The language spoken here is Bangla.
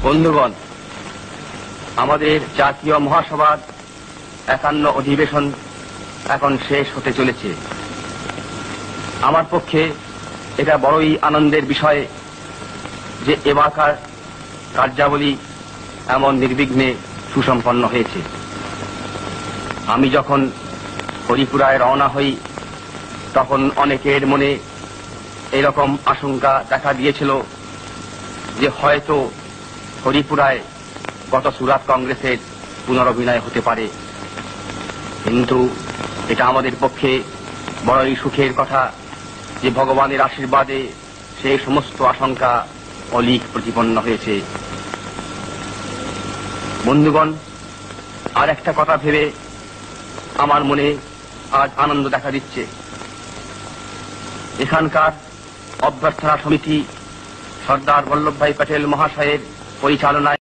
বন্ধুগণ, আমাদের জাতীয় মহাসভার ৫১ অধিবেশন এখন শেষ হতে চলেছে। আমার পক্ষে এটা বড়ই আনন্দের বিষয় যে এবারকার কার্যাবলী এমন নির্বিঘ্নে সুসম্পন্ন হয়েছে। আমি যখন হরিপুরায় রওনা হই তখন অনেকের মনে এরকম আশঙ্কা দেখা দিয়েছিল যে হয়তো হরিপুরায় গত সুরাত কংগ্রেসের পুনরভিনয় হতে পারে, কিন্তু এটা আমাদের পক্ষে বড়ই সুখের কথা যে ভগবানের আশীর্বাদে সেই সমস্ত আশঙ্কা অলীক প্রতিপন্ন হয়েছে। বন্ধুগণ, আর একটা কথা ভেবে আমার মনে আজ আনন্দ দেখা দিচ্ছে। এখানকার অভ্যর্থনা সমিতি সর্দার বল্লভভাই প্যাটেল মহাশয়ের পরিচালনায়